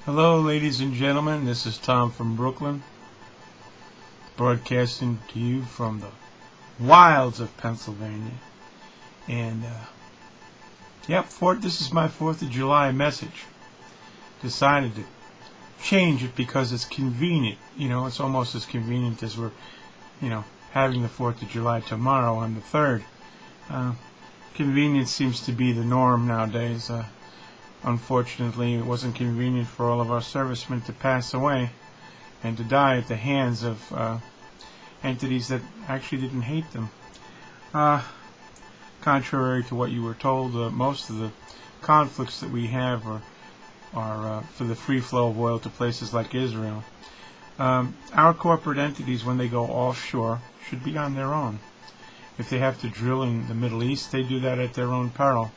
Hello, ladies and gentlemen. This is Tom from Brooklyn, broadcasting to you from the wilds of Pennsylvania. And, this is my 4th of July message. Decided to change it because it's convenient. It's almost as convenient as we're, having the 4th of July tomorrow on the 3rd. Convenience seems to be the norm nowadays. Unfortunately, it wasn't convenient for all of our servicemen to pass away and to die at the hands of entities that actually didn't hate them. Contrary to what you were told, most of the conflicts that we have are for the free flow of oil to places like Israel. Our corporate entities, when they go offshore, should be on their own. If they have to drill in the Middle East, they do that at their own peril.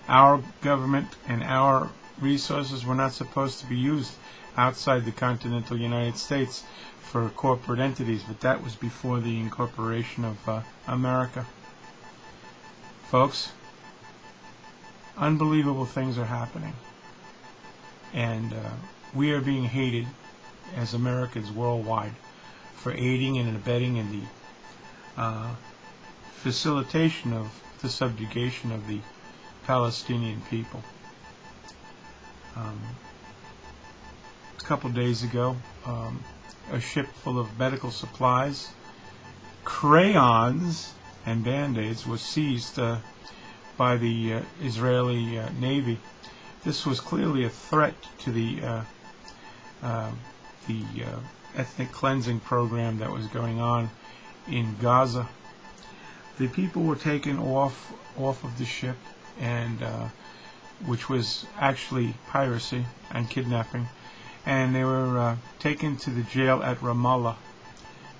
Our government and our resources were not supposed to be used outside the continental United States for corporate entities, but that was before the incorporation of America. Folks, unbelievable things are happening, and we are being hated as Americans worldwide for aiding and abetting in the facilitation of the subjugation of the Palestinian people. A couple days ago, a ship full of medical supplies, crayons, and band-aids was seized by the Israeli Navy. This was clearly a threat to the ethnic cleansing program that was going on in Gaza. The people were taken off of the ship, and which was actually piracy and kidnapping, and they were taken to the jail at Ramallah,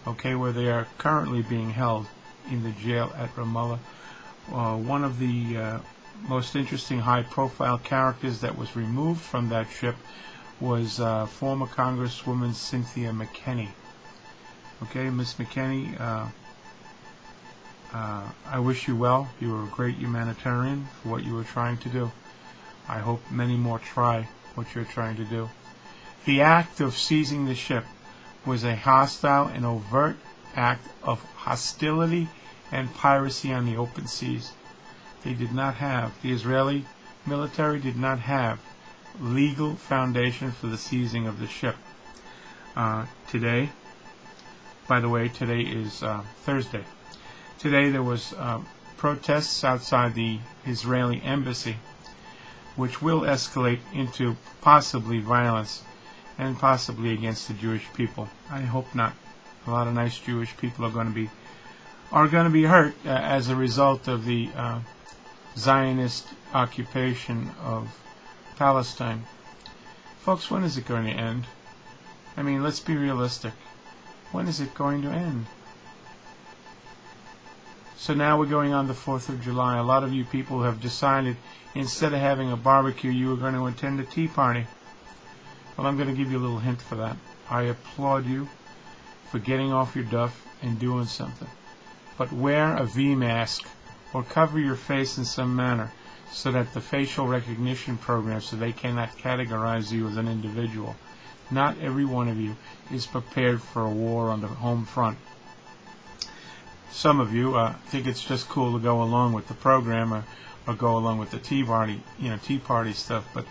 where they are currently being held in the jail at Ramallah. One of the most interesting high-profile characters that was removed from that ship was former Congresswoman Cynthia McKinney. Miss McKinney, I wish you well. You were a great humanitarian for what you were trying to do. I hope many more try what you're trying to do. The act of seizing the ship was a hostile and overt act of hostility and piracy on the open seas. The Israeli military did not have legal foundation for the seizing of the ship. Today is Thursday. Today there was protests outside the Israeli embassy, which will escalate into possibly violence and possibly against the Jewish people. I hope not. A lot of nice Jewish people are going to be hurt as a result of the Zionist occupation of Palestine. Folks, when is it going to end? Let's be realistic. When is it going to end? So now we're going on the 4th of July. A lot of you people have decided instead of having a barbecue, you are going to attend a tea party. Well, I'm going to give you a little hint for that. I applaud you for getting off your duff and doing something. But wear a V mask or cover your face in some manner so that the facial recognition program, so they cannot categorize you as an individual. Not every one of you is prepared for a war on the home front. Some of you think it's just cool to go along with the program or go along with the tea party stuff, but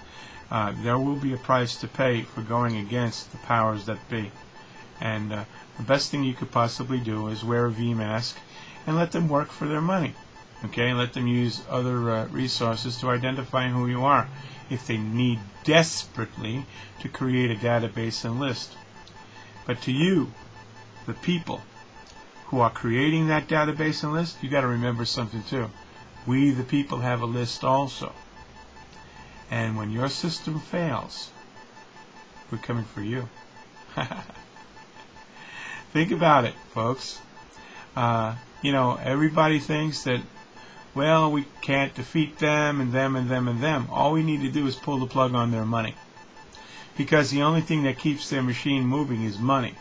there will be a price to pay for going against the powers that be. And the best thing you could possibly do is wear a V mask and let them work for their money. Let them use other resources to identify who you are if they need desperately to create a database and list. But to you, the people who are creating that database and list, you got to remember something too. We, the people, have a list also. And when your system fails, we're coming for you. Think about it, folks. Everybody thinks that, well, we can't defeat them and them and them and them. All we need to do is pull the plug on their money. Because the only thing that keeps their machine moving is money.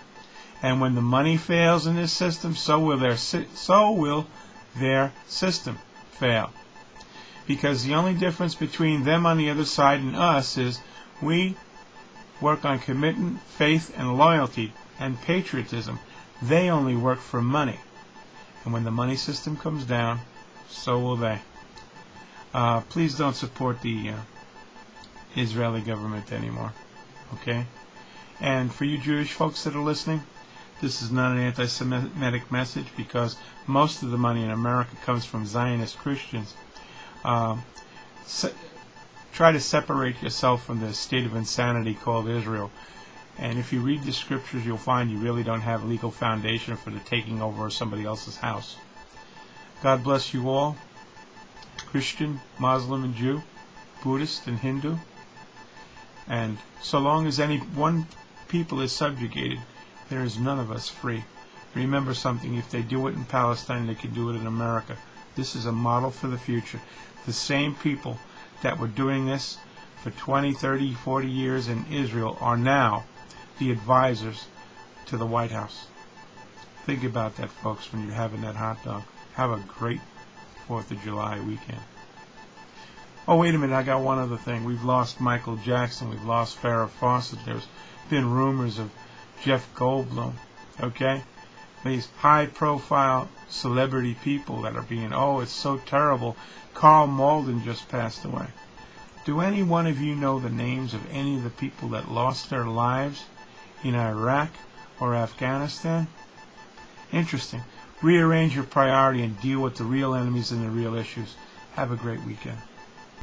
And when the money fails in this system, so will their system fail. Because the only difference between them on the other side and us is we work on commitment, faith, and loyalty, and patriotism. They only work for money. And when the money system comes down, so will they. Please don't support the Israeli government anymore. Okay? And for you Jewish folks that are listening, this is not an anti-Semitic message, because most of the money in America comes from Zionist Christians. Try to separate yourself from the state of insanity called Israel. And if you read the scriptures, you'll find you really don't have legal foundation for the taking over of somebody else's house. God bless you all, Christian, Muslim, and Jew, Buddhist, and Hindu. And so long as any one people is subjugated, there is none of us free. Remember something: if they do it in Palestine, they can do it in America. This is a model for the future. The same people that were doing this for 20, 30, 40 years in Israel are now the advisors to the White House. Think about that, folks, when you're having that hot dog. Have a great 4th of July weekend. Oh, wait a minute, I got one other thing. We've lost Michael Jackson. We've lost Farrah Fawcett. There's been rumors of Jeff Goldblum. Okay? These high-profile celebrity people that are being, oh, it's so terrible. Karl Malden just passed away. Do any one of you know the names of any of the people that lost their lives in Iraq or Afghanistan? Interesting. Rearrange your priority and deal with the real enemies and the real issues. Have a great weekend.